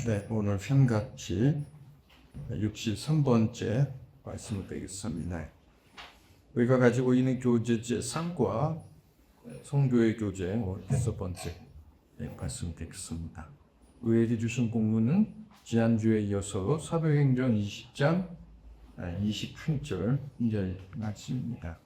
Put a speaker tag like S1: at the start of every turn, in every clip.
S1: 네, 오늘 편같이 63번째 말씀을 드리겠습니다. 우리가 가지고 있는 교재 제3과 성교의 교재 오늘 6번째 말씀 드리겠습니다. 우리에게 주신 본문은 지난주에 이어서 사도행전 20장 28절 2절 말씀입니다.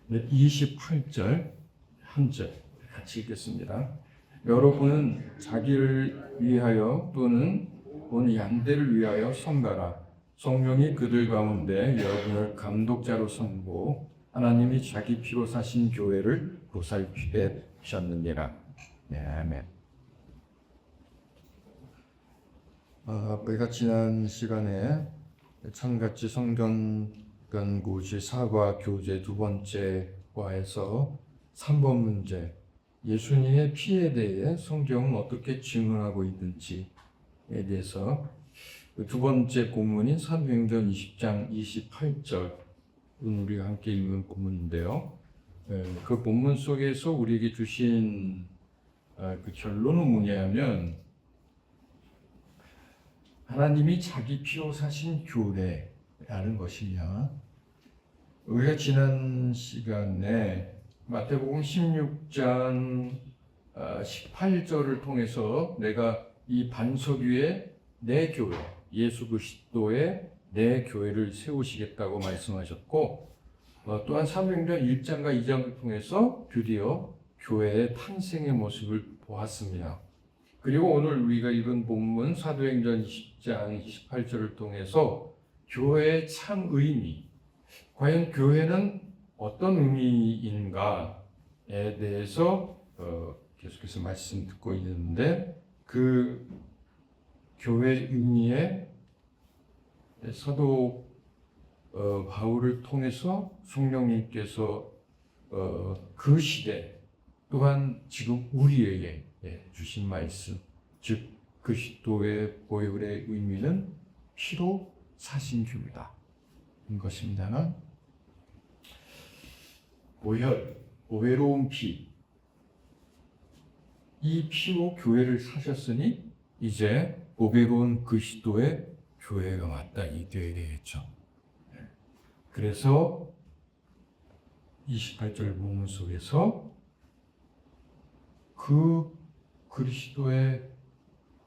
S1: 네, 28절 한 절 같이 읽겠습니다. 여러분은 자기를 위하여 또는 오늘 양대를 위하여 섬가라. 성령이 그들 가운데 여러분을 감독자로 삼고 하나님이 자기 피로 사신 교회를 보살피게 하셨느니라. 네, 아멘. 우리가 지난 시간에 청같이 성경 연구지 사과 교재 두 번째 과에서 3번 문제 예수님의 피에 대해 성경은 어떻게 증언하고 있는지에 대해서 두 번째 본문인 사도행전 20장 28절 우리가 함께 읽는 본문인데요. 그 본문 속에서 우리에게 주신 그 결론은 뭐냐면 하나님이 자기 피로 사신 교회라는 것이며 우리가 지난 시간에 마태복음 16장 18절을 통해서 내가 이 반석 위에 내 교회, 예수 그리스도의 내 교회를 세우시겠다고 말씀하셨고 또한 사도행전 1장과 2장을 통해서 드디어 교회의 탄생의 모습을 보았습니다. 그리고 오늘 우리가 읽은 본문 사도행전 20장 28절을 통해서 교회의 참 의미, 과연 교회는 어떤 의미인가에 대해서 계속해서 말씀 듣고 있는데 그 교회 의미에 사도 바울을 통해서 성령님께서 그 시대 또한 지금 우리에게 주신 말씀, 즉 그리스도의 보혈의 의미는 피로 사신 교회다 인 것입니다. 보혈, 보배로운 피, 이 피로 교회를 사셨으니 이제 보배로운 그리스도의 교회가 마땅히 되어야 되겠죠. 그래서 28절 본문 속에서 그 그리스도의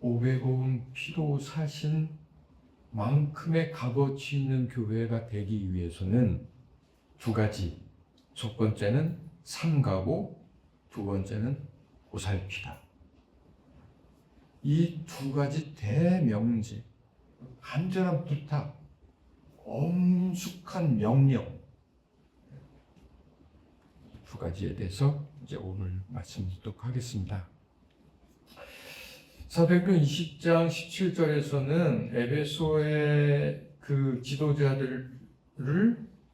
S1: 보배로운 피로 사신 만큼의 값어치 있는 교회가 되기 위해서는 두 가지, 첫 번째는 삼가고 두 번째는 보살피다. 이 두 가지 대명제, 간절한 부탁, 엄숙한 명령, 두 가지에 대해서 이제 오늘 말씀드리도록 하겠습니다. 사도행전 20장 17절에서는 에베소의 그 지도자들을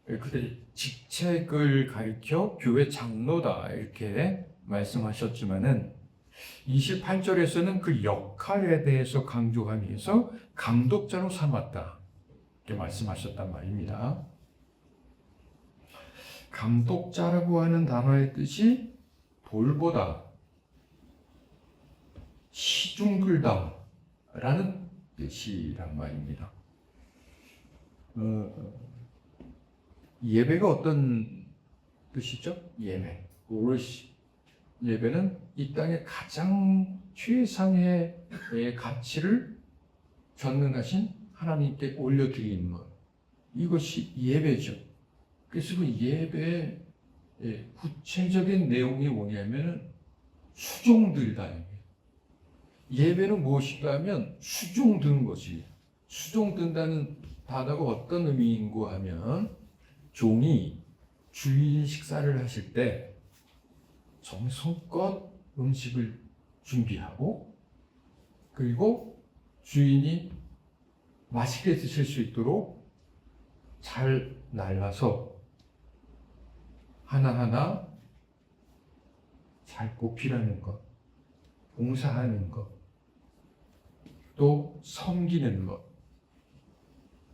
S1: 그들의 직책을 가리켜 교회 장로다 이렇게 말씀하셨지만은 28절에서는 그 역할에 대해서 강조하면서 감독자로 삼았다 이렇게 말씀하셨단 말입니다. 감독자라고 하는 단어의 뜻이 돌보다, 시중글다라는 뜻이란 말입니다. 예배가 어떤 뜻이죠? 예배. 예배는 이 땅의 가장 최상의 가치를 전능하신 하나님께 올려드리는 것. 이것이 예배죠. 그래서 그 예배의 구체적인 내용이 뭐냐면 수종들이다. 예배는 무엇인가 하면 수종드는 것이, 수종든다는 단어가 어떤 의미인가 하면 종이 주인 식사를 하실 때 정성껏 음식을 준비하고 그리고 주인이 맛있게 드실 수 있도록 잘 날라서 하나하나 잘 보필하는 것, 봉사하는 것, 또 섬기는 것,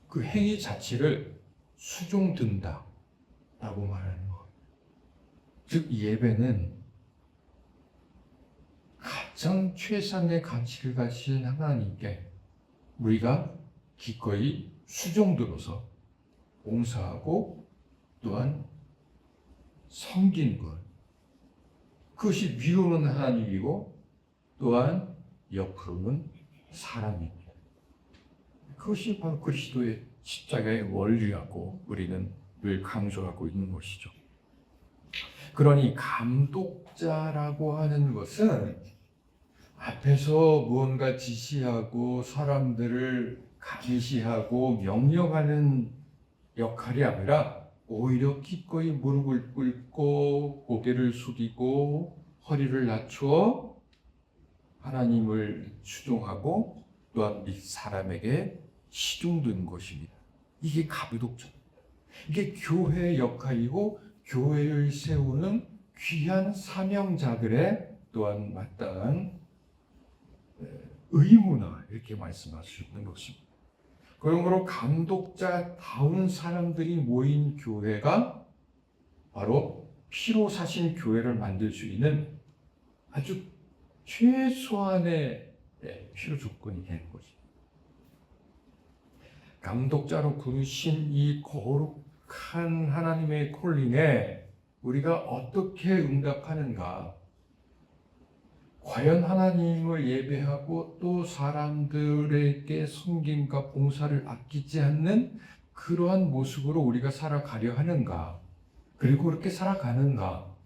S1: 그 행위 자체를 수종든다 라고 말하는 거예요. 즉 예배는 가장 최상의 가치를 가진 하나님께 우리가 기꺼이 수종들어서 봉사하고 또한 섬기는 것, 그것이 위로는 하나님이고 또한 옆으로는 사람입니다. 그것이 바로 그리스도의 십자가의 원리라고 우리는 늘 강조하고 있는 것이죠. 그러니 감독자라고 하는 것은 앞에서 무언가 지시하고 사람들을 감시하고 명령하는 역할이 아니라 오히려 기꺼이 무릎을 꿇고 고개를 숙이고 허리를 낮추어 하나님을 수종하고 또한 이 사람에게 시중드는 것입니다. 이게 감독자입니다. 이게 교회의 역할이고 교회를 세우는 귀한 사명자들의 또한 마땅한 의무나 이렇게 말씀할 수 있는 것입니다. 그러므로 감독자다운 사람들이 모인 교회가 바로 피로 사신 교회를 만들 수 있는 아주 최소한의 필요 조건이 되는 것입니다. 감독자로 부르신 이 거룩한 하나님의 콜링에 우리가 어떻게 응답하는가? 과연 하나님을 예배하고 또 사람들에게 섬김과 봉사를 아끼지 않는 그러한 모습으로 우리가 살아가려 하는가? 그리고 그렇게 살아가는가가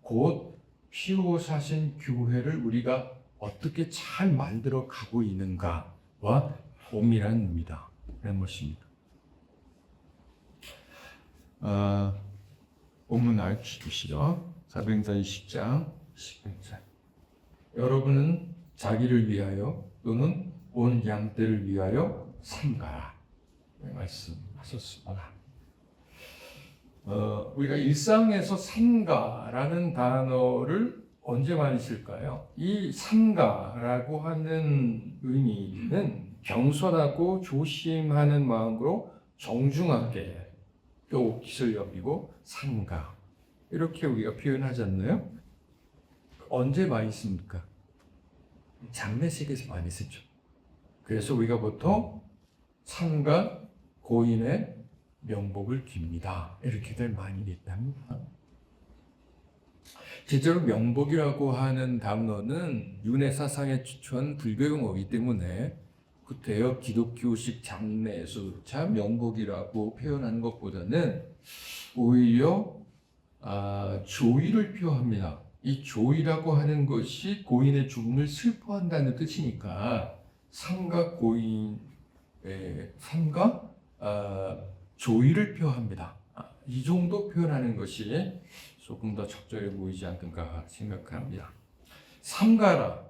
S1: 곧 피로 사신 교회를 우리가 어떻게 잘 만들어 가고 있는가와 동일합니다. 그런 것입니다. 본문 알려주시죠. 사도행전 10장 11절. 여러분은 자기를 위하여 또는 온 양떼를 위하여 삼가라. 말씀하셨습니다. 우리가 일상에서 삼가라는 단어를 언제 많이 쓸까요? 이 삼가라고 하는 의미는 겸손하고 조심하는 마음으로 정중하게 또 깃을 여기고 삼가, 이렇게 우리가 표현하지 않나요? 언제 많이 씁니까? 장례식에서 많이 쓰죠. 그래서 우리가 보통 삼가 고인의 명복을 빕니다, 이렇게들 많이 냈답니다. 실제로 명복이라고 하는 단어는 윤회 사상에 추천 불교 용어이기 때문에 구태여 기독교식 장례에서조차 명복이라고 표현하는 것보다는 오히려 조의를 표합니다. 이 조의라고 하는 것이 고인의 죽음을 슬퍼한다는 뜻이니까 삼가 고인의 삼가 조의를 표합니다. 이 정도 표현하는 것이 조금 더 적절해 보이지 않던가 생각합니다. 삼가라,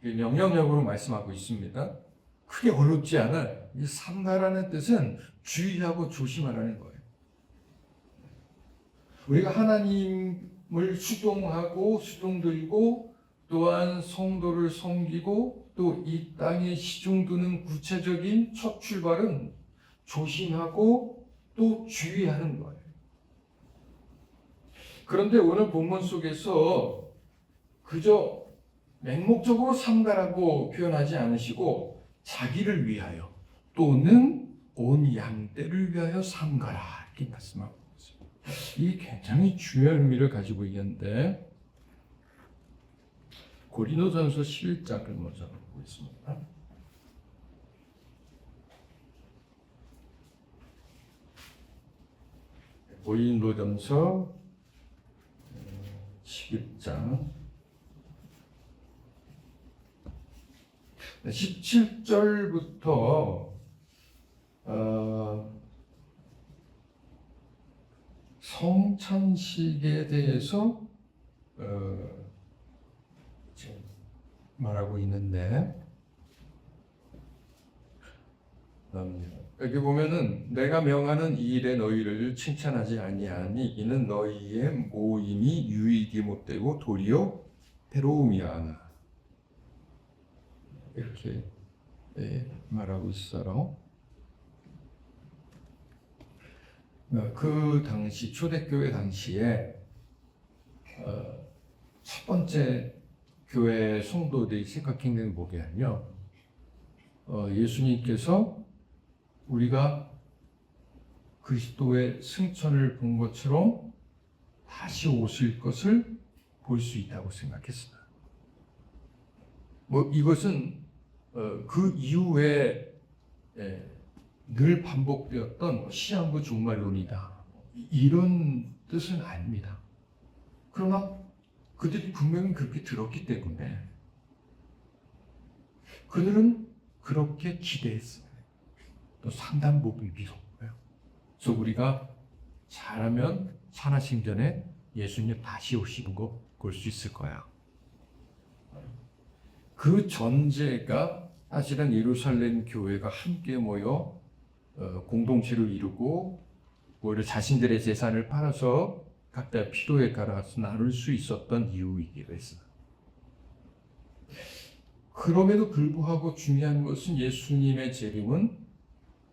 S1: 명령력으로 말씀하고 있습니다. 크게 어렵지 않아요. 이 삼가라는 뜻은 주의하고 조심하라는 거예요. 우리가 하나님을 수종하고 수종들고 또한 성도를 섬기고 또 이 땅에 시중드는 구체적인 첫 출발은 조심하고 또 주의하는 거예요. 그런데 오늘 본문 속에서 그저 맹목적으로 삼가라고 표현하지 않으시고 자기를 위하여 또는 온 양떼를 위하여 삼가라, 이렇게 말씀하고 있습니다. 이 굉장히 중요한 의미를 가지고 있는데 고린도전서 11장을 먼저 보겠습니다. 고린도전서 11장 17절부터 성찬식에 대해서 말하고 있는데 여기 보면은 내가 명하는 이 일에 너희를 칭찬하지 아니하니 이는 너희의 모임이 유익이 못되고 도리어 해로움이야, 이렇게 말하고 있어요. 그 당시 초대교회 당시에 첫 번째 교회 성도들이 생각한 게 뭐냐면요, 예수님께서 우리가 그리스도의 승천을 본 것처럼 다시 오실 것을 볼 수 있다고 생각했어요. 이것은 그 이후에 늘 반복되었던 시한부 종말론이다, 이런 뜻은 아닙니다. 그러나 그들이 분명히 그렇게 들었기 때문에 그들은 그렇게 기대했어요. 또 상당 부분 믿었고요. 그래서 우리가 잘하면 산하신전에 예수님 다시 오시는 거 볼 수 있을 거야. 그 전제가 사실은 예루살렘 교회가 함께 모여 공동체를 이루고 오히려 자신들의 재산을 팔아서 각자 필요에 따라서 나눌 수 있었던 이유이기도 했어요. 그럼에도 불구하고 중요한 것은 예수님의 재림은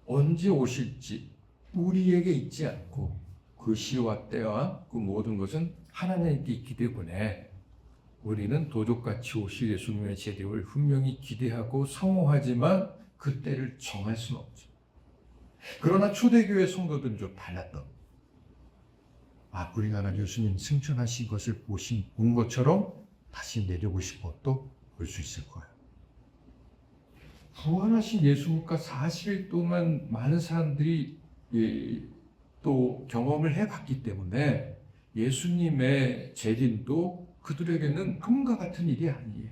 S1: 언제 오실지 우리에게 있지 않고 그 시와 때와 그 모든 것은 하나님께 있기 때문에 우리는 도적같이 오실 예수님의 재림을 분명히 기대하고 사모하지만 그 때를 정할 수는 없죠. 그러나 초대교회 성도들은 좀 달랐던, 우리가 예수님 승천하신 것을 본 것처럼 다시 내려오신 것도 볼 수 있을 거예요. 부활하신 예수님과 40일 동안 많은 사람들이 또 경험을 해봤기 때문에 예수님의 재림도 그들에게는 꿈과 같은 일이 아니에요.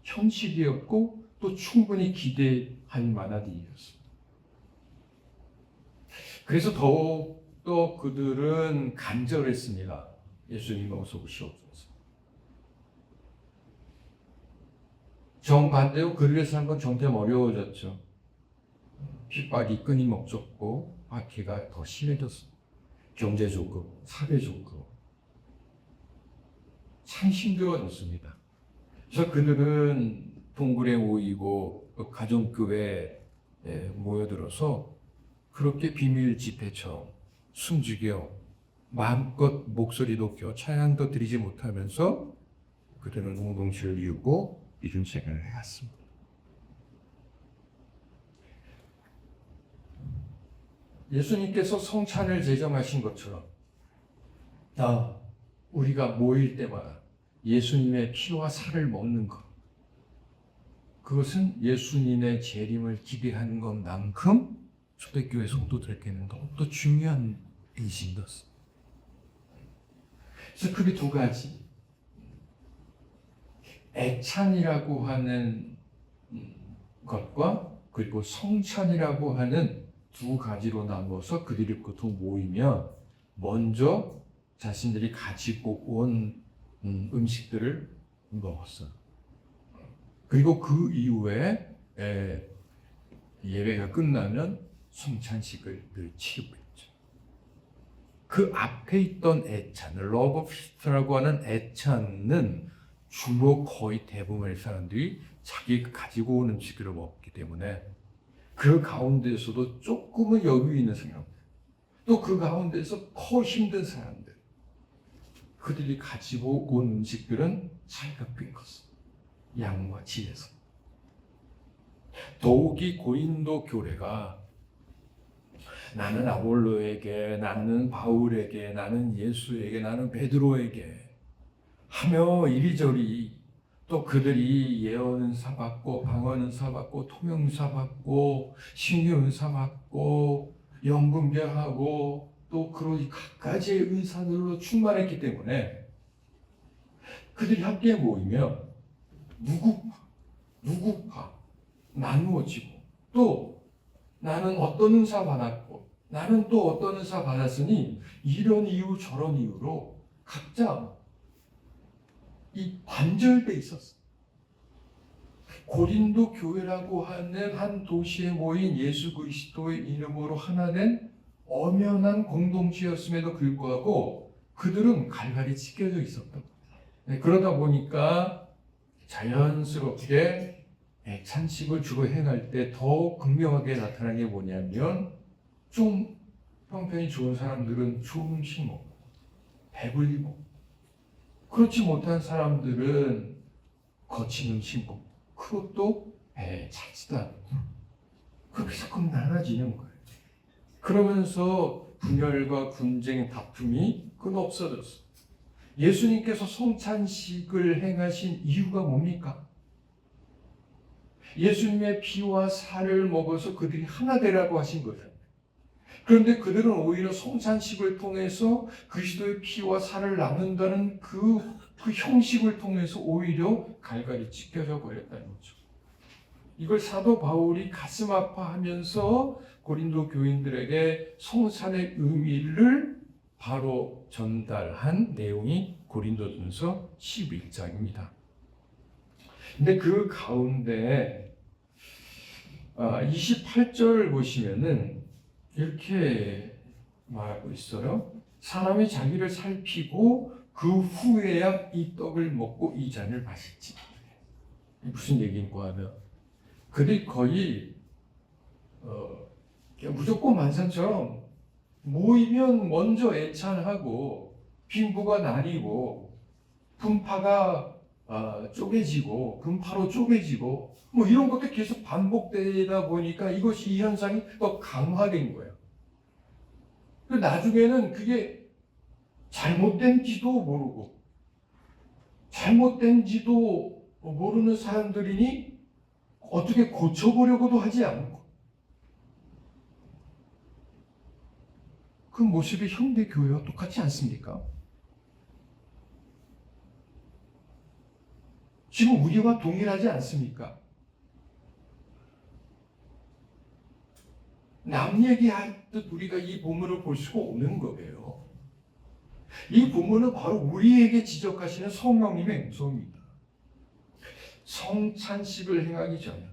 S1: 현실이었고 또 충분히 기대할 만한 일이었어요. 그래서 더욱더 그들은 간절했습니다. 예수님 어서 오시옵소서. 정반대로 그들의 삶은 점점 어려워졌죠. 핍박이 끊임없었고 박해가 더 심해졌습니다. 경제적으로, 사회적으로 참 힘들어졌습니다. 그래서 그들은 동굴에 모이고 가정교회에 모여들어서 그렇게 비밀 집회처럼 숨죽여 마음껏 목소리 높여 찬양도 드리지 못하면서 그들은 공동체를 이루고 이런 생활을 해왔습니다. 예수님께서 성찬을 제정하신 것처럼 우리가 모일 때마다 예수님의 피와 살을 먹는 것, 그것은 예수님의 재림을 기대하는 것만큼 초대교회 성도들에게는 더욱더 중요한 인식이었습니다. 그래서 그게 두 가지, 애찬이라고 하는 것과 그리고 성찬이라고 하는 두 가지로 나눠서 그들이 보통 모이면 먼저 자신들이 가지고 온 음식들을 먹었어요. 그리고 그 이후에 예배가 끝나면 성찬식을 늘 치르고 있죠. 그 앞에 있던 애찬, 러브 피스트라고 하는 애찬은 주로 거의 대부분의 사람들이 자기가 가지고 온 음식을 먹기 때문에 그 가운데서도 조금은 여유 있는 사람들, 또 그 가운데서 더 힘든 사람들, 그들이 가지고 온 음식들은 살갑게 컸어. 양과 질에서. 더욱이 고린도 교회가 나는 아볼로에게, 나는 바울에게, 나는 예수에게, 나는 베드로에게 하며 이리저리 또 그들이 예언은사 받고 방언은사 받고 통역은사 받고 신유은사 받고 연분별하고 또 그런 각가지의 은사들로 충만했기 때문에 그들이 함께 모이면 누구가 나누어지고 또 나는 어떤 은사 받았고 나는 또 어떤 은사 받았으니 이런 이유 저런 이유로 각자 이 단절돼 있었어. 고린도 교회라고 하는 한 도시에 모인 예수 그리스도의 이름으로 하나 된 엄연한 공동체였음에도 불구하고 그들은 갈갈이 찢겨져 있었던 거예요. 그러다 보니까 자연스럽게 찬식을 주로 행할 때 더 극명하게 나타나는 게 뭐냐면 좀 형편이 좋은 사람들은 좋은 음식 먹고 배불리 먹고, 그렇지 못한 사람들은 거친 음식 먹고, 그것도 배에 차지도 않고, 그렇게 조금 나눠지는 거예요. 그러면서 분열과 분쟁, 다툼이 없어졌어. 예수님께서 성찬식을 행하신 이유가 뭡니까? 예수님의 피와 살을 먹어서 그들이 하나 되라고 하신 거예요. 그런데 그들은 오히려 성찬식을 통해서 그리스도의 피와 살을 나눈다는 그 형식을 통해서 오히려 갈갈이 찢겨져 버렸다는 거죠. 이걸 사도 바울이 가슴 아파하면서 고린도 교인들에게 성찬의 의미를 바로 전달한 내용이 고린도전서 11장입니다. 근데 그 가운데 28절 보시면은 이렇게 말하고 있어요. 사람이 자기를 살피고 그 후에야 이 떡을 먹고 이 잔을 마실지. 무슨 얘기인가 하면 그들이 거의 무조건 만찬처럼 모이면 먼저 애찬하고 빈부가 나뉘고 분파가 쪼개지고 분파로 쪼개지고 뭐 이런 것도 계속 반복되다 보니까 이것이 이 현상이 더 강화된 거예요. 나중에는 그게 잘못된지도 모르고 잘못된지도 모르는 사람들이니 어떻게 고쳐보려고도 하지 않고, 그 모습이 현대 교회와 똑같지 않습니까? 지금 우리와 동일하지 않습니까? 남 얘기할 듯 우리가 이 본문을 볼 수가 없는 거예요. 이 본문은 바로 우리에게 지적하시는 성령님의 음성입니다. 성찬식을 행하기 전에,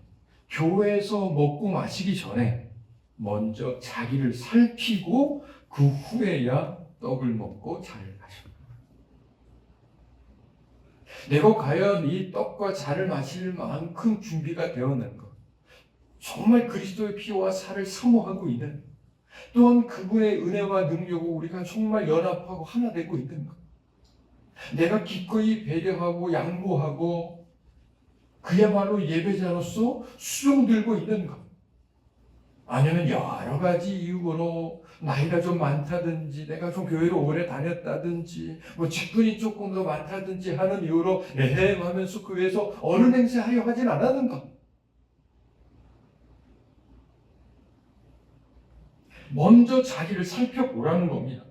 S1: 교회에서 먹고 마시기 전에 먼저 자기를 살피고 그 후에야 떡을 먹고 잔을 마십니다. 내가 과연 이 떡과 잔을 마실 만큼 준비가 되었는가? 정말 그리스도의 피와 살을 사모하고 있는, 또한 그분의 은혜와 능력으로 우리가 정말 연합하고 하나 되고 있는가? 내가 기꺼이 배려하고 양보하고 그야말로 예배자로서 수종들고 있는가? 아니면 여러 가지 이유로 나이가 좀 많다든지 내가 좀 교회를 오래 다녔다든지 뭐 직분이 조금 더 많다든지 하는 이유로 에헴 하면서 교회에서 어른 행세하려 하진 않았는가? 먼저 자기를 살펴보라는 겁니다.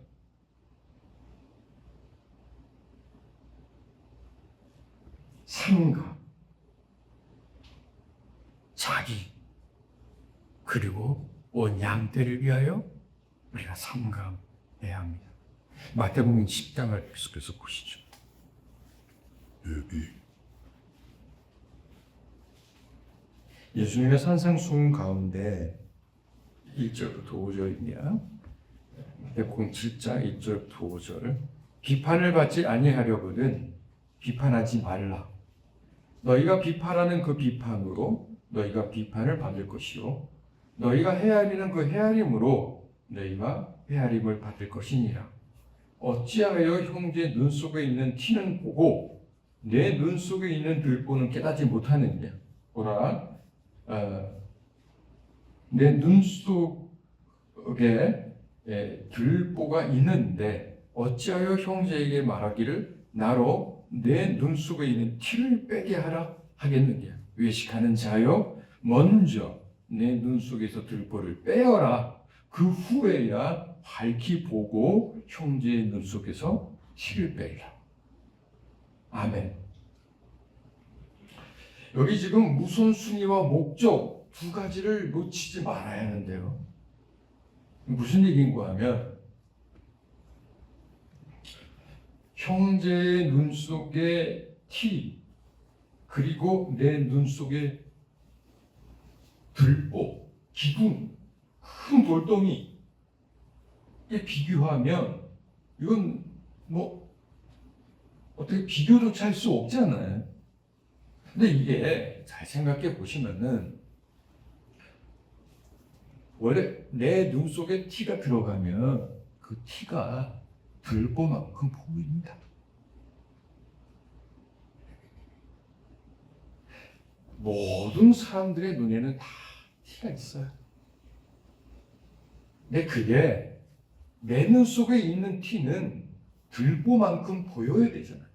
S1: 삼가, 자기, 그리고 온 양떼를 위하여 우리가 삼가해야 합니다. 마태복음 10장을 계속해서 보시죠. 예수님의 산상수훈 가운데 1절부터 5절입니다. 마태복음 7장 1절부터 5절. 비판을 받지 아니하려거든 비판하지 말라. 너희가 비판하는 그 비판으로 너희가 비판을 받을 것이요 너희가 헤아리는 그 헤아림으로 너희가 헤아림을 받을 것이니라. 어찌하여 형제 눈 속에 있는 티는 보고 내 눈 속에 있는 들보는 깨닫지 못하느냐. 보라, 내 눈 속에 들보가 있는데 어찌하여 형제에게 말하기를 나로 내 눈 속에 있는 티를 빼게 하라 하겠느냐. 외식하는 자여 먼저 내 눈 속에서 들보를 빼어라. 그 후에야 밝히 보고 형제의 눈 속에서 티를 빼라. 아멘. 여기 지금 우선순위와 목적 두 가지를 놓치지 말아야 하는데요. 무슨 얘기인가 하면 형제의 눈 속에 티, 그리고 내 눈 속에 들보, 기둥, 큰 돌덩이, 에 비교하면 이건 뭐 어떻게 비교조차 할 수 없잖아요. 근데 이게 잘 생각해 보시면은 원래 내 눈 속에 티가 들어가면 그 티가 들보만큼 보입니다. 모든 사람들의 눈에는 다 티가 있어요. 근데 그게 내 눈 속에 있는 티는 들보만큼 보여야 되잖아요.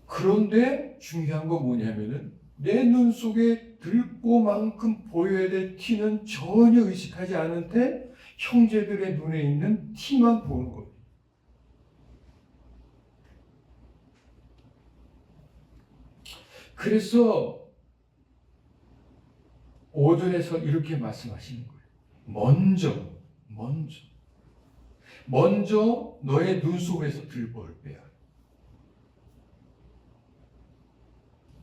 S1: 그런데 중요한 건 뭐냐면은 내 눈 속에 들보만큼 보여야 될 티는 전혀 의식하지 않은데 형제들의 눈에 있는 티만 보는 겁니다. 그래서 오전에서 이렇게 말씀하시는 거예요. 먼저 너의 눈 속에서 들보를 빼야 해.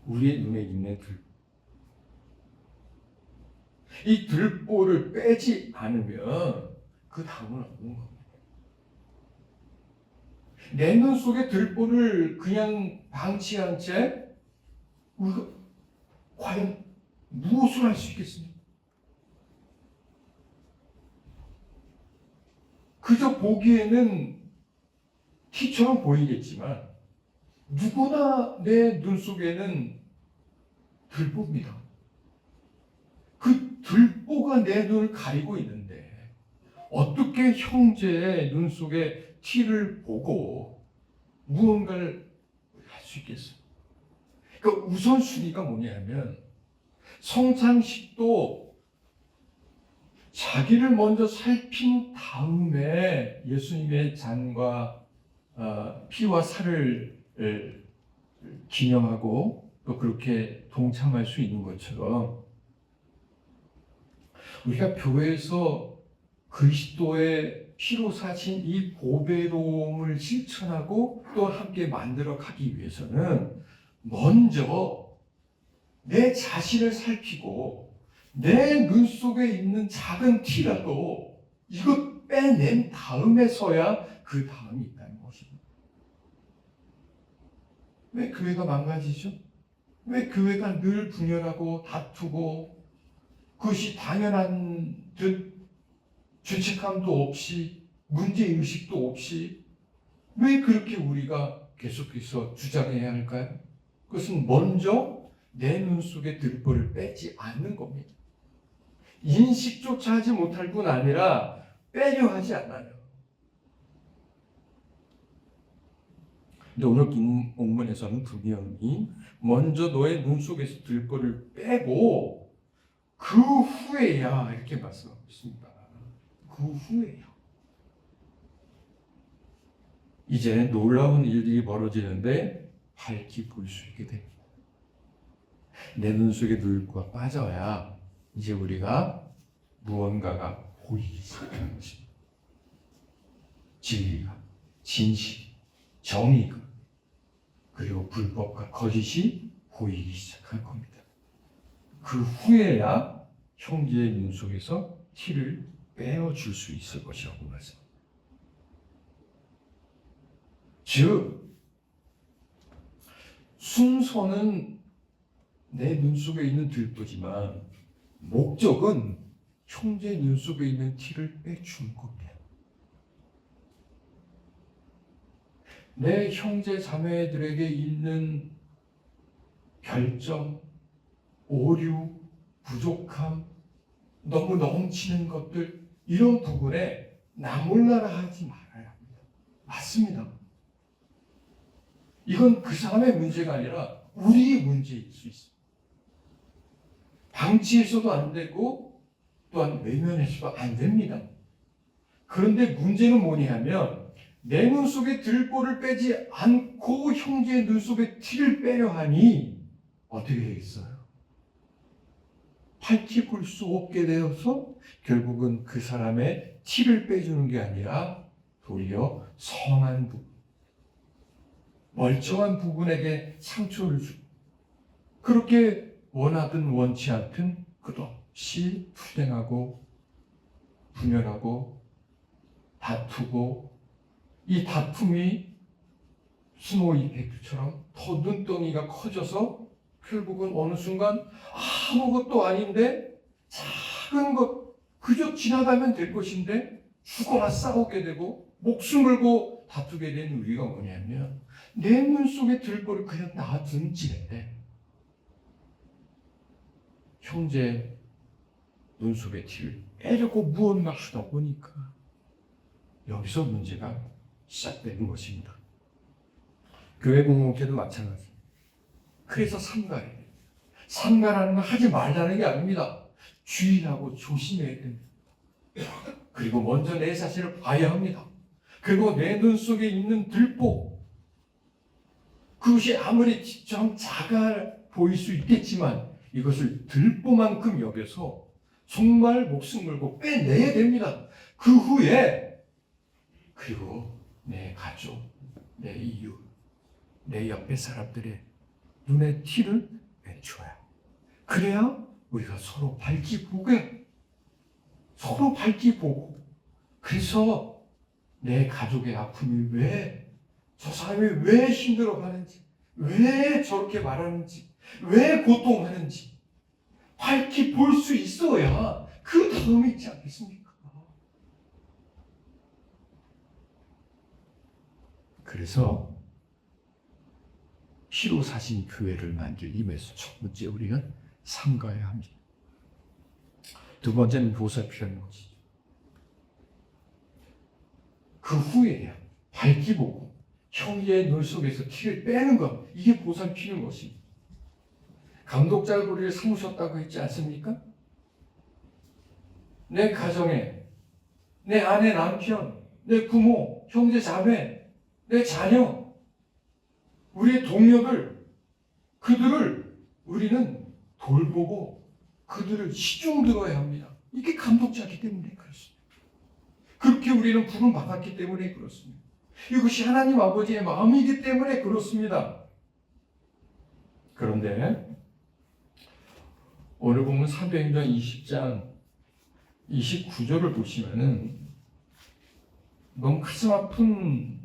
S1: 우리의 눈에 있는 들보. 이 들보를 빼지 않으면 그 다음은 없는 겁니다. 내 눈 속에 들보를 그냥 방치한 채 우리가 과연 무엇을 할 수 있겠습니까? 그저 보기에는 티처럼 보이겠지만 누구나 내 눈 속에는 들보입니다. 그 들보가 내 눈을 가리고 있는데 어떻게 형제의 눈 속에 티를 보고 무언가를 할 수 있겠어요? 그 우선순위가 뭐냐면 성찬식도 자기를 먼저 살핀 다음에 예수님의 잔과 피와 살을 기념하고 또 그렇게 동참할 수 있는 것처럼 우리가 교회에서 그리스도의 피로 사신 이 보배로움을 실천하고 또 함께 만들어 가기 위해서는 먼저 내 자신을 살피고 내 눈 속에 있는 작은 티라도 이것 빼낸 다음에서야 그 다음이 있다는 것입니다. 왜 교회가 망가지죠? 왜 교회가 늘 분열하고 다투고 그것이 당연한 듯 죄책감도 없이 문제의식도 없이 왜 그렇게 우리가 계속해서 주장해야 할까요? 그것은 먼저 내 눈 속에 들보를 빼지 않는 겁니다. 인식조차 하지 못할 뿐 아니라 빼려 하지 않아요. 근데 오늘 본문에서는 분명히 먼저 너의 눈 속에서 들보를 빼고 그 후에야 이렇게 말씀하고 있습니다. 그 후에야. 이제 놀라운 일이 벌어지는데 밝히 볼 수 있게 됩니다. 내 눈 속에 들보가 빠져야 이제 우리가 무언가가 보이기 시작하는 것입니다. 진리가, 진실, 정의가 그리고 불법과 거짓이 보이기 시작할 겁니다. 그 후에야 형제의 눈 속에서 티를 빼어줄 수 있을 것이라고 말씀합니다. 즉 순서는 내 눈 속에 있는 들보지만 목적은 형제의 눈 속에 있는 티를 빼주는 겁니다. 내 형제 자매들에게 있는 결점, 오류, 부족함, 너무 넘치는 것들 이런 부분에 나 몰라라 하지 말아야 합니다. 맞습니다. 이건 그 사람의 문제가 아니라 우리의 문제일 수 있습니다. 방치해서도 안 되고 또한 외면해서도 안 됩니다. 그런데 문제는 뭐냐면 내 눈 속에 들보를 빼지 않고 형제의 눈 속에 티를 빼려 하니 어떻게 되겠어요? 밝히 볼 수 없게 되어서 결국은 그 사람의 티를 빼주는 게 아니라 도리어 선한 부분, 멀쩡한 부분에게 상처를 주고 그렇게 원하든 원치 않든 끝없이 투쟁하고 분열하고 다투고 이 다툼이 스노우 이펙트처럼 더 눈덩이가 커져서 결국은 어느 순간 아무것도 아닌데 작은 것 그저 지나가면 될 것인데 죽어나 싸우게 되고 목숨 걸고 다투게 된 우리가 뭐냐면 내 눈 속에 들보를 그냥 놔둔 채 형제 눈 속에 티를 빼려고 무언가 하다 보니까 여기서 문제가 시작되는 것입니다. 교회 공동체도 마찬가지입니다. 그래서 삼가해요. 삼가라는 건 하지 말라는 게 아닙니다. 주의하고 조심해야 됩니다. 그리고 먼저 내 자신을 봐야 합니다. 그리고 내 눈 속에 있는 들보, 그것이 아무리 좀 작아 보일 수 있겠지만 이것을 들보만큼 여겨서 정말 목숨 걸고 빼내야 됩니다. 그 후에 그리고 내 가족, 내 이웃, 내 옆에 사람들의 눈에 티를 내줘야, 그래야 우리가 서로 밝히 보고, 그래서 내 가족의 아픔이 저 사람이 왜 힘들어하는지, 왜 저렇게 말하는지, 왜 고통하는지 밝히 볼 수 있어야 그 다음이 있지 않겠습니까? 그래서 피로 사신 교회를 만들기 위해서 첫 번째 우리가 삼가야 합니다. 두 번째는 보살피라는 것이죠. 그 후에야 밝히 보고 형제의 눈 속에서 티를 빼는 것, 이게 보살피는 것입니다. 감독자가 우리를 삼으셨다고 했지 않습니까? 내 가정에 내 아내, 남편, 내 부모, 형제, 자매, 내 자녀, 우리의 동료들, 그들을 우리는 돌보고 그들을 시중 들어야 합니다. 이게 감독자이기 때문에 그렇습니다. 그렇게 우리는 부름 받았기 때문에 그렇습니다. 이것이 하나님 아버지의 마음이기 때문에 그렇습니다. 그런데 오늘 보면 사도행전 20장 29절을 보시면은 너무 가슴 아픈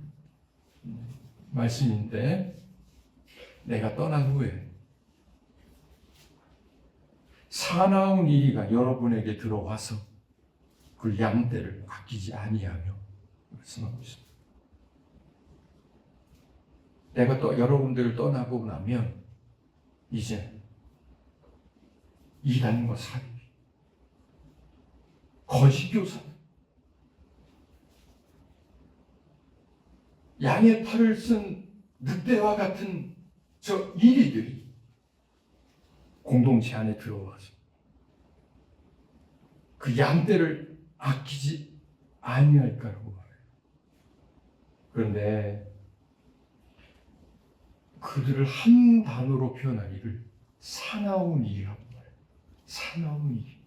S1: 말씀인데, 내가 떠난 후에 사나운 이가 여러분에게 들어와서 그 양떼를 아끼지 아니하며 말씀하고 있습니다. 내가 또 여러분들을 떠나고 나면 이제 이단과 사기, 거짓교사, 양의 털을 쓴 늑대와 같은 저 이리들이 공동체 안에 들어와서 그 양떼를 아끼지 아니할까라고 말해요. 그런데 그들을 한 단어로 표현하기를 사나운 일이라고 말해요. 사나운 일.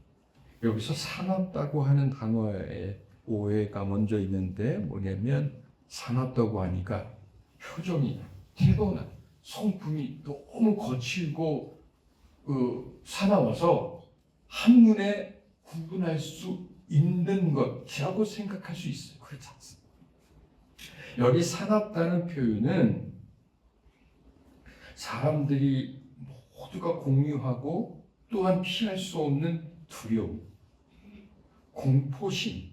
S1: 여기서 사납다고 하는 단어에 오해가 먼저 있는데, 뭐냐면 사납다고 하니까 표정이나 태도나 성품이 너무 거칠고 사나워서 한눈에 구분할 수 있는 것이라고 생각할 수 있어요. 그렇지 않습니다. 여기 사납다는 표현은 사람들이 모두가 공유하고 또한 피할 수 없는 두려움, 공포심,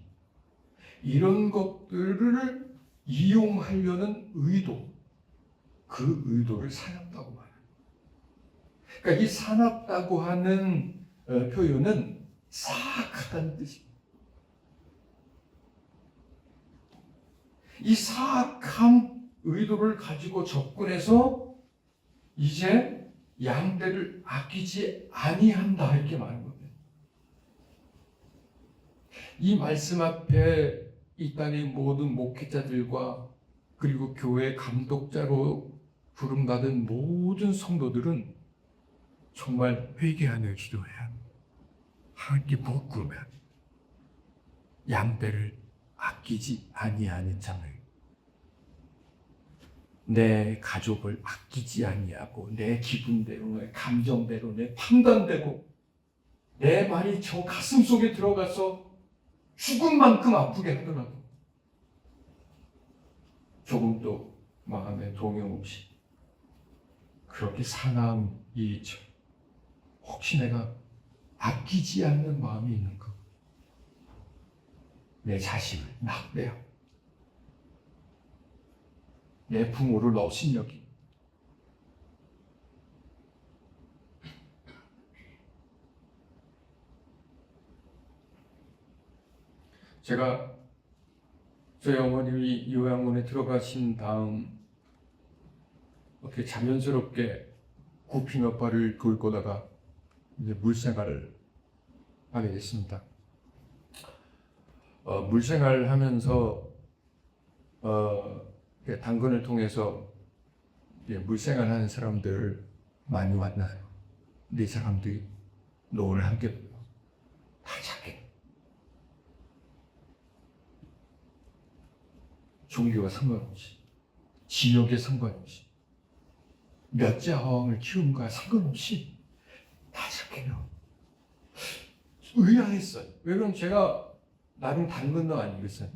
S1: 이런 것들을 이용하려는 의도, 그 의도를 사납다고 말해요. 그러니까 이 사납다고 하는 표현은 사악하다는 뜻입니다. 이 사악한 의도를 가지고 접근해서 이제 양떼를 아끼지 아니한다, 이렇게 말하는 겁니다. 이 말씀 앞에 이 땅의 모든 목회자들과 그리고 교회 감독자로 부름받은 모든 성도들은 정말 회개하며 기도해야 합니다. 하나님께 부끄러워야 합니다. 양떼를 아끼지 아니하는 자를, 내 가족을 아끼지 아니하고 내 기분대로, 내 감정대로, 내 판단대로 내 말이 저 가슴 속에 들어가서 죽은 만큼 아프게 하더라도 조금도 마음에 동요 없이 그렇게 사나운 일이죠. 혹시 내가 아끼지 않는 마음이 있는 것. 내 자식을 낙대하고 내 부모를 업신여기고 제가 저희 어머님이 요양원에 들어가신 다음 어떻게 자연스럽게 굽힌 아빠를 돌보다가 이제 물생활을 하게 됐습니다. 물생활을 하면서 당근을 통해서 물생활하는 사람들을 많이 만나요. 근데 이 사람들이 노를 함께 불러. 다 착해. 종교와 상관없이, 지역에 상관없이, 몇째 아왕을 키움과 상관없이 다 착해요. 의아했어요. 왜 그럼 제가 나름 당근도 아니겠어요?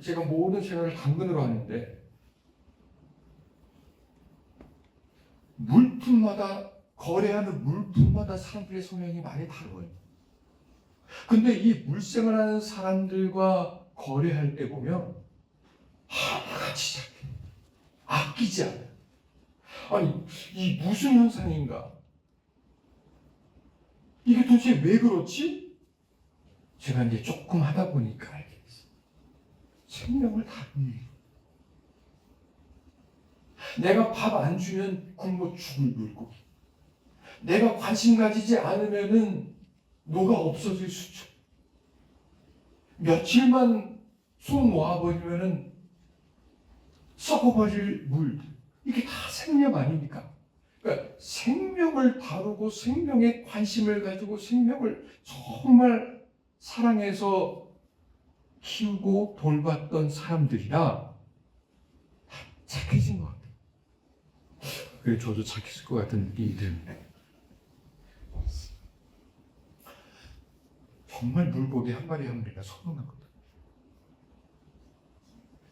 S1: 제가 모든 생활을 당근으로 하는데 물품마다 거래하는 물품마다 사람들의 성향이 많이 다르거든요. 근데 이 물생활하는 사람들과 거래할 때 보면 하나같이 착해. 아끼지 않아요. 아니 이 무슨 현상인가? 이게 도대체 왜 그렇지? 제가 이제 조금 하다 보니까 알겠어요. 생명을 다루니. 내가 밥 안 주면 굶어 죽을 물고기. 내가 관심 가지지 않으면은 노가 없어질 수준. 며칠만 손 놓아버리면은 썩어버릴 물. 이게 다 생명 아닙니까? 그러니까 생명을 다루고 생명에 관심을 가지고 생명을 정말 사랑해서 키우고 돌봤던 사람들이라 착해진 것 같아요. 그래서 저도 착했을 것 같은 느낌이 듭니다. 정말 물고기 한 마리 한 마리가 소중하거든요.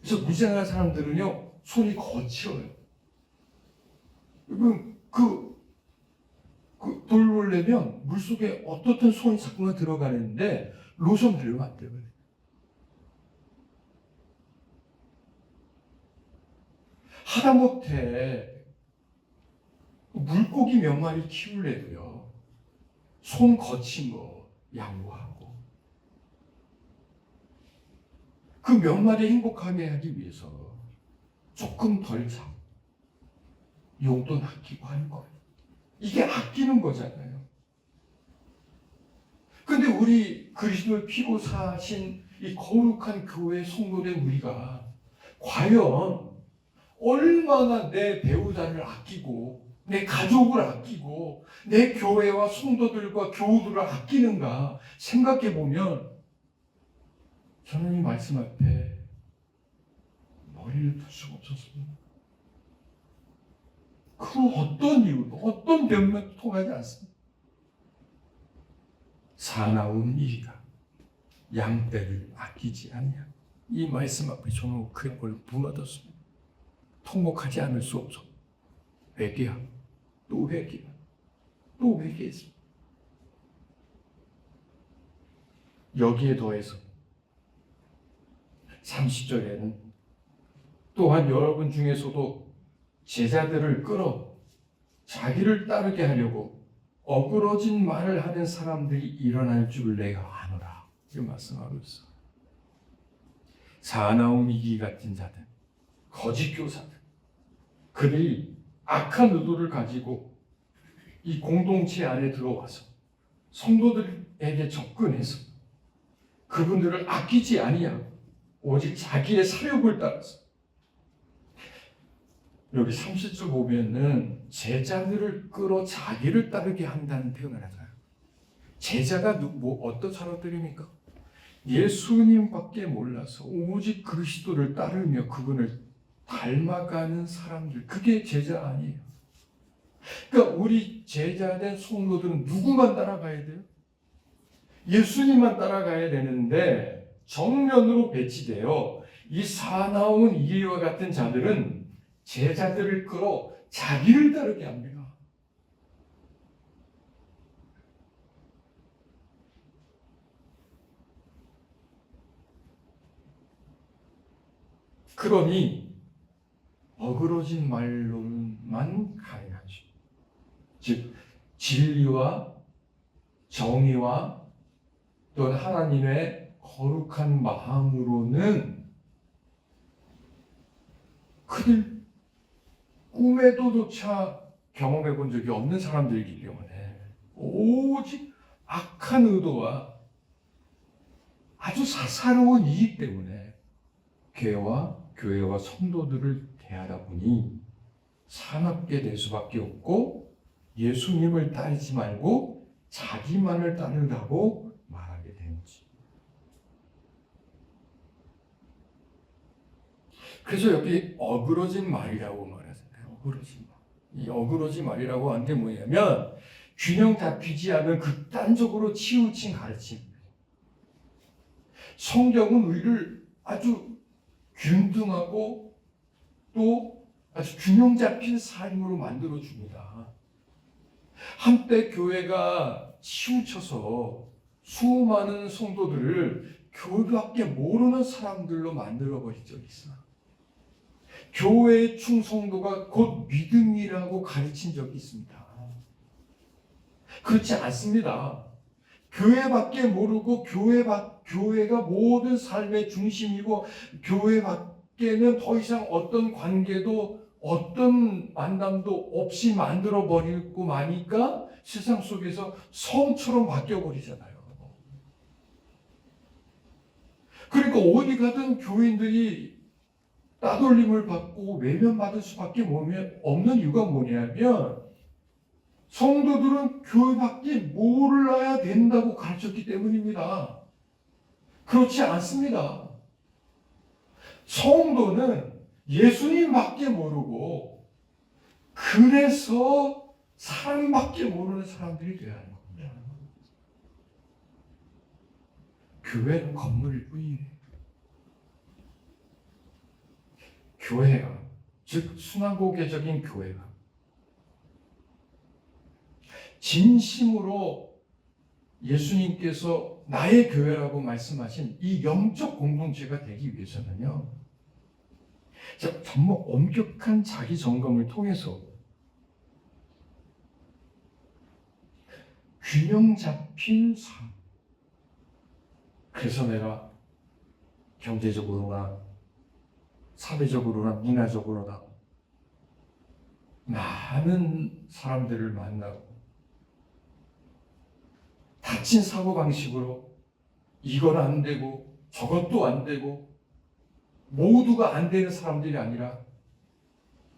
S1: 그래서 물생활하는 사람들은요 손이 거칠어요. 돌보려면 물속에 어떻든 손이 자꾸만 들어가는데 로션 바르면 안 돼요. 하다못해 물고기 몇 마리 키우려도요 손 거친 거 양보하고 그 몇 마리 행복하게 하기 위해서 조금 덜 자고 용돈 아끼고 하는 거예요. 이게 아끼는 거잖아요. 근데 우리 그리스도의 피로 사신 이 거룩한 교회 성도된 우리가 과연 얼마나 내 배우자를 아끼고 내 가족을 아끼고 내 교회와 성도들과 교우들을 아끼는가 생각해 보면 저는 이 말씀 앞에 머리를 풀 수가 없었습니다. 그 어떤 이유도 어떤 변명도 통하지 않습니다. 사나운 일이다. 양떼를 아끼지 않냐. 이 말씀 앞에 저는 그걸 무너졌습니다. 통곡하지 않을 수 없어. 회개하고 또 회개하고 또 회개했습니다. 여기에 더해서 30절에는 또한 여러분 중에서도 제자들을 끌어 자기를 따르게 하려고 어그러진 말을 하는 사람들이 일어날 줄 내가 아노라. 이 말씀하고 있어요. 사나움 이기 같은 자들, 거짓 교사들, 그들이 악한 의도를 가지고 이 공동체 안에 들어와서 성도들에게 접근해서 그분들을 아끼지 아니하고 오직 자기의 사욕을 따라서 여기 30절 보면은 제자들을 끌어 자기를 따르게 한다는 표현을 하잖아요. 제자가 어떤 사람들입니까? 예수님밖에 몰라서 오직 그리스도를 따르며 그분을 닮아가는 사람들. 그게 제자 아니에요. 그러니까 우리 제자된 성도들은 누구만 따라가야 돼요? 예수님만 따라가야 되는데 정면으로 배치되어 이 사나운 이와 같은 자들은 제자들을 끌어 자기를 따르게 합니다. 그러니 어그러진 말로만 가능하죠. 즉 진리와 정의와 또는 하나님의 거룩한 마음으로는 그들 꿈에도조차 경험해 본 적이 없는 사람들이기 때문에 오직 악한 의도와 아주 사사로운 이익 때문에 교회와 성도들을 대하다 보니 사납게 될 수밖에 없고 예수님을 따르지 말고 자기만을 따르라고 말하게 되는지. 그래서 여기 어그러진 말이라고 말하잖아요. 어그러진 말. 이 어그러진 말이라고 하는 게 뭐냐면 균형 잡히지 않은 극단적으로 치우친 가르침입니다. 성경은 우리를 아주 균등하고 또 아주 균형 잡힌 삶으로 만들어 줍니다. 한때 교회가 치우쳐서 수많은 성도들을 교회밖에 모르는 사람들로 만들어 버린 적이 있어요. 교회의 충성도가 곧 믿음이라고 가르친 적이 있습니다. 그렇지 않습니다. 교회밖에 모르고 교회가 모든 삶의 중심이고 교회 밖에는 더 이상 어떤 관계도 어떤 만남도 없이 만들어 버리고 마니까 세상 속에서 성처럼 바뀌어 버리잖아요. 그러니까 어디 가든 교인들이 따돌림을 받고 외면받을 수밖에 없는 이유가 뭐냐면 성도들은 교회밖에 몰라야 된다고 가르쳤기 때문입니다. 그렇지 않습니다. 성도는 예수님밖에 모르고 그래서 사랑밖에 모르는 사람들이 되어야 하는 겁니다. 교회는 건물일 뿐이에요. 교회가, 즉 순환고개적인 교회가 진심으로 예수님께서 나의 교회라고 말씀하신 이 영적 공동체가 되기 위해서는요, 정말 엄격한 자기 점검을 통해서 균형 잡힌 삶. 그래서 내가 경제적으로나 사회적으로나 문화적으로나 많은 사람들을 만나고 닫힌 사고방식으로 이건 안 되고 저것도 안 되고 모두가 안 되는 사람들이 아니라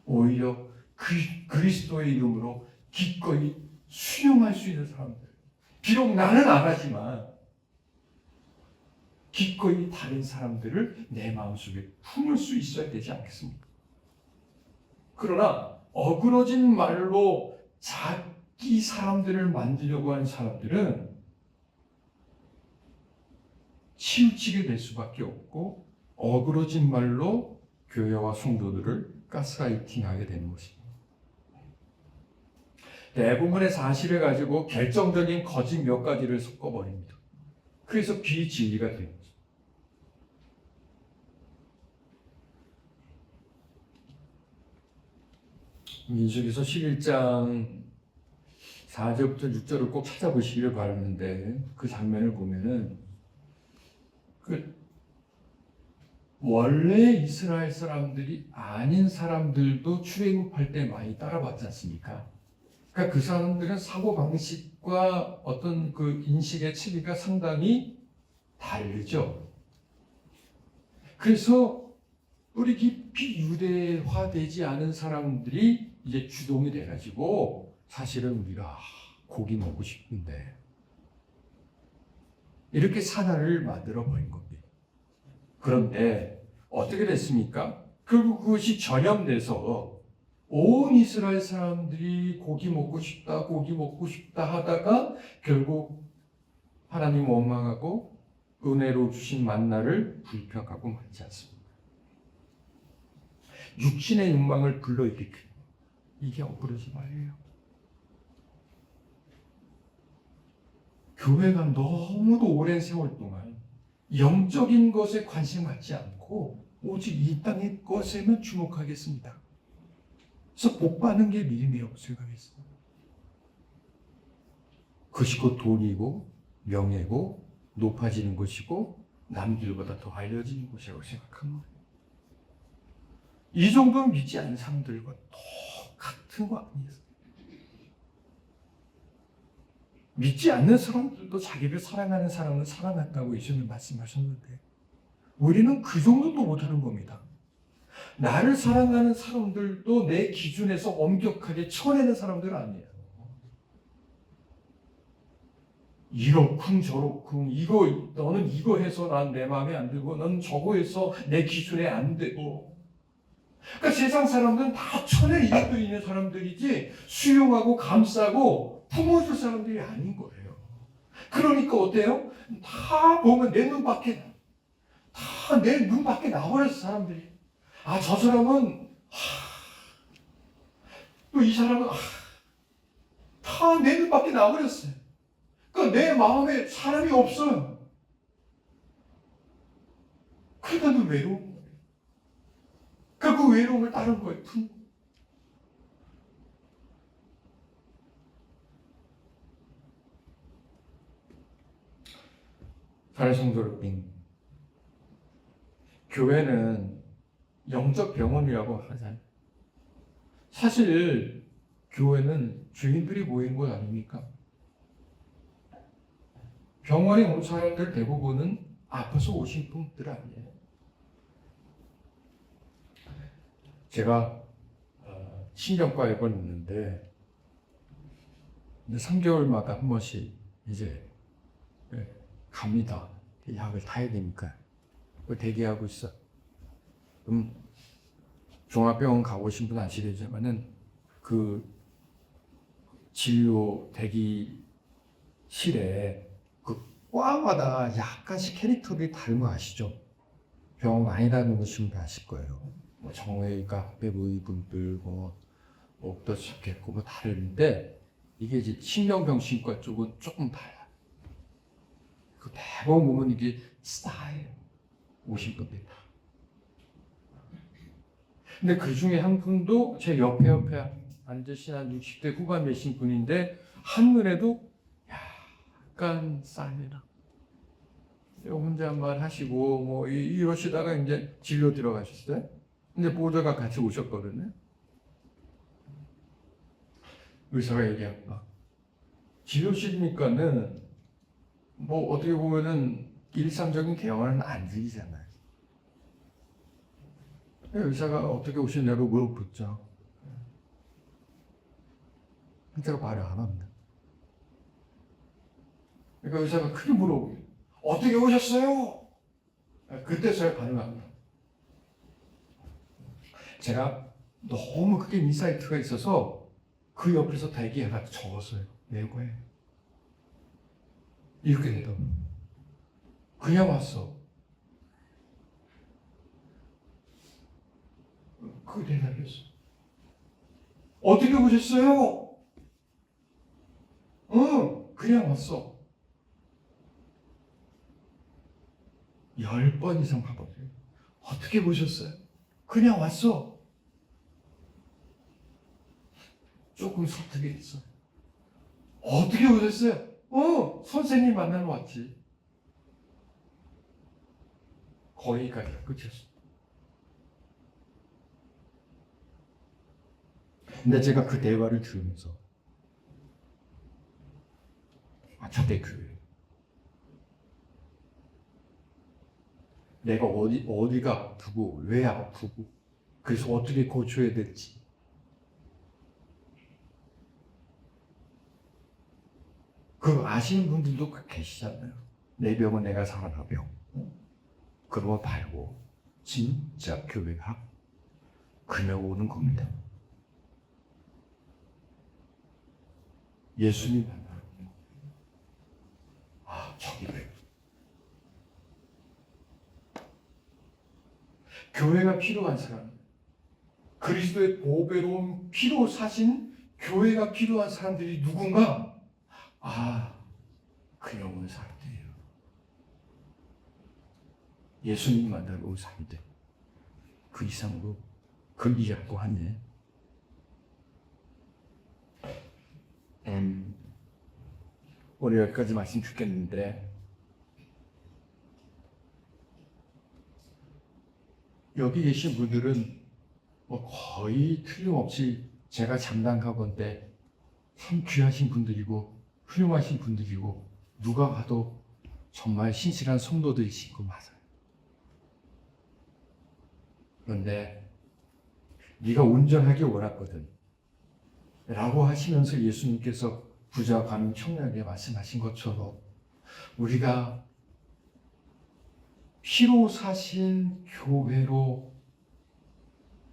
S1: 오히려 그리스도의 이름으로 기꺼이 수용할 수 있는 사람들. 비록 나는 안 하지만 기꺼이 다른 사람들을 내 마음속에 품을 수 있어야 되지 않겠습니까? 그러나 어그러진 말로 자기 사람들을 만들려고 하는 사람들은 치우치게 될 수밖에 없고 어그러진 말로 교회와 성도들을 가스라이팅하게 되는 것입니다. 대부분의 사실을 가지고 결정적인 거짓 몇 가지를 섞어버립니다. 그래서 비진리가 되는 거죠. 민수기서 11장 4절부터 6절을 꼭 찾아보시기를 바라는데 그 장면을 보면은 원래 이스라엘 사람들이 아닌 사람들도 출애굽할 때 많이 따라봤지 않습니까? 그러니까 그 사람들은 사고방식과 어떤 그 인식의 체계가 상당히 다르죠. 그래서 뿌리 깊이 유대화되지 않은 사람들이 이제 주동이 돼가지고 사실은 우리가 고기 먹고 싶은데 이렇게 사단을 만들어 버린 겁니다. 그런데 어떻게 됐습니까? 결국 그것이 전염돼서 온 이스라엘 사람들이 고기 먹고 싶다 하다가 결국 하나님 원망하고 은혜로 주신 만나를 불평하고 말지 않습니다. 육신의 욕망을 불러일으키는 이게 어그러진 말이에요. 교회가 너무도 오랜 세월 동안 영적인 것에 관심 갖지 않고 오직 이 땅의 것에만 주목하겠습니다. 그래서 복 받는 게 믿음의 없을 가겠습니다. 그것이 곧 돈이고 명예고 높아지는 것이고 남들보다 더 알려지는 것이라고 생각합니다. 이 정도는 믿지 않는 사람들과 똑같은 거 아니에요? 믿지 않는 사람들도 자기를 사랑하는 사람은 사랑한다고 예수님 말씀하셨는데 우리는 그 정도도 못하는 겁니다. 나를 사랑하는 사람들도 내 기준에서 엄격하게 쳐내는 사람들은 아니에요. 이렇쿵 저렇쿵 이거 너는 이거 해서 난 내 마음에 안 들고 넌 저거 해서 내 기준에 안 되고 그러니까 세상 사람들은 다 천에 이익도 있는 사람들이지 수용하고 감싸고 품어줄 사람들이 아닌 거예요. 그러니까 어때요? 다 보면 내 눈 밖에 다 내 눈 밖에 나와버렸어 사람들이. 아 저 사람은 또 이 사람은 다 내 눈 밖에 나와버렸어요. 그러니까 내 마음에 사람이 없어요. 그러니까 너 외로운 거예요. 그러니까 그 외로움을 따른 거예요. 사랑하는 성도 여러분, 교회는 영적 병원이라고 하잖아요. 사실 교회는 죄인들이 모이는 곳 아닙니까? 병원에 온 사람들 대부분은 아파서 오신 분들 아니에요. 제가 신경과에 있는데 3개월마다 한 번씩 이제 갑니다. 약을 타야 되니까 대기하고 있어. 그럼 종합병원 가보신 분 아시겠지만은 그 진료 대기실에 그 과마다 약간씩 캐릭터들이 다른 거 아시죠? 병원 많이 다니시는 분 아실 거예요. 뭐 정외과 외부의 분들 목도 좋겠고 뭐 다른데 이게 이제 신경병신과 쪽은 조금 달라. 그 대부분 보면 이게 스타일 오신 분들 다. 근데 그 중에 한 분도 제 옆에 앉으신 한 60대 후반 되신 분인데 한눈에도 약간 쌀이라 혼잣말 하시고 뭐 이러시다가 이제 진료 들어가셨어요. 근데 보호자가 같이 오셨거든요. 의사가 얘기합니다. 진료실이니까는 뭐 어떻게 보면은 일상적인 대화는 안 들리잖아요. 의사가 어떻게 오셨냐고 물어봤죠. 환자가 말을 안 합니다. 그러니까 의사가 크게 물어보고 어떻게 오셨어요? 그때서야 반응합니다. 제가 너무 크게 인사이트가 있어서 그 옆에서 대기해가 적었어요. 내고에 이렇게 되더라고요. 그냥 왔어. 그 대답이었어. 어떻게 오셨어요? 그냥 왔어. 10번 이상 가봤어요. 어떻게 보셨어요? 그냥 왔어. 조금 설득이 됐어. 어떻게 오셨어요? 선생님 만나러 왔지. 거기까지가 끝이었어. 근데 제가 그 대화를 들으면서 저때 내가 어디가 아프고 왜 아프고 그래서 어떻게 고쳐야 될지 그 아시는 분들도 계시잖아요. 내 병은 내가 살아나 병. 그거 말고 진짜 교회가 그냥 오는 겁니다. 예수님 만나러 저기 왜 교회가 필요한 사람, 그리스도의 보배로운 피로 사신 교회가 필요한 사람들이 누군가? 그냥 온 사람들이에요. 예수님 만나러 온 사람들. 그 이상으로 그 이하고 하네. 오늘 여기까지 말씀 듣겠는데, 여기 계신 분들은 거의 틀림없이 제가 장담하건대 참 귀하신 분들이고 훌륭하신 분들이고 누가 봐도 정말 신실한 성도들이신 거 맞아요. 그런데 네가 온전하게 원하거든 라고 하시면서 예수님께서 부자와 가는 청년에게 말씀하신 것처럼 우리가 피로 사신 교회로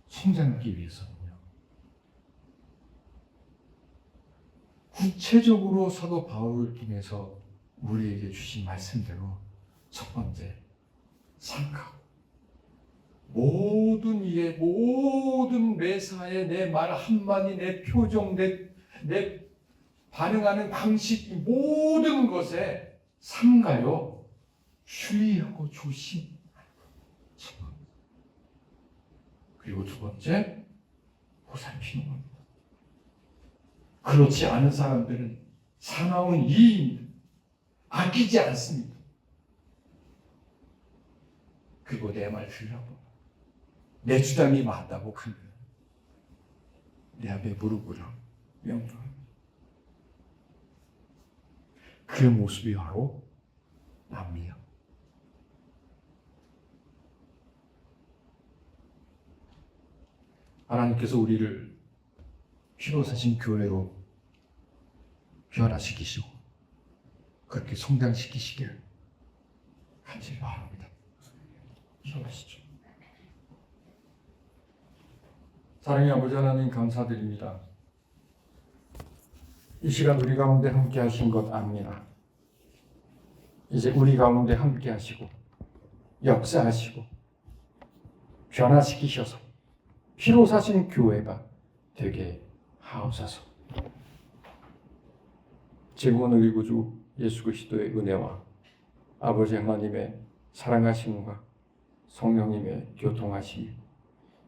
S1: 성장하기 위해서는요, 구체적으로 사도 바울을 통해서 우리에게 주신 말씀대로 첫 번째, 삼가고 모든 일에, 모든 매사에 내 말 한마디, 내 표정, 내 반응하는 방식, 모든 것에 삼가요 주의하고 조심. 그리고 두 번째, 보살피는 겁니다. 그렇지 않은 사람들은 사나운 이입니다. 아끼지 않습니다. 그리고 내 말 들으라고, 내 주장이 맞다고 그러면 내 앞에 무릎 꿇어 명령합니다. 그 모습이 바로 납니다. 하나님께서 우리를 피로 사신 교회로 변화시키시고 그렇게 성장시키시길 간절히 바랍니다. 기도하시죠. 사랑의 아버지 하나님, 감사드립니다. 이 시간 우리 가운데 함께 하신 것 압니다. 이제 우리 가운데 함께 하시고 역사하시고 변화시키셔서 피로 사신 교회가 되게 하옵소서. 지금은 우리 구주 예수 그리스도의 은혜와 아버지 하나님의 사랑하심과 성령님의 교통하심이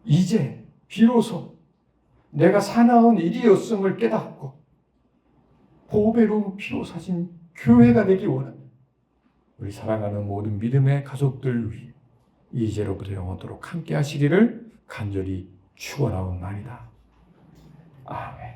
S1: 이제 비로소 내가 사나운 일이었음을 깨닫고 보배로운 피로 사신 교회가 되기 원합니다. 우리 사랑하는 모든 믿음의 가족들 위해 이제로부터 영원토록 함께 하시기를 간절히 축원하옵나이다. 아멘.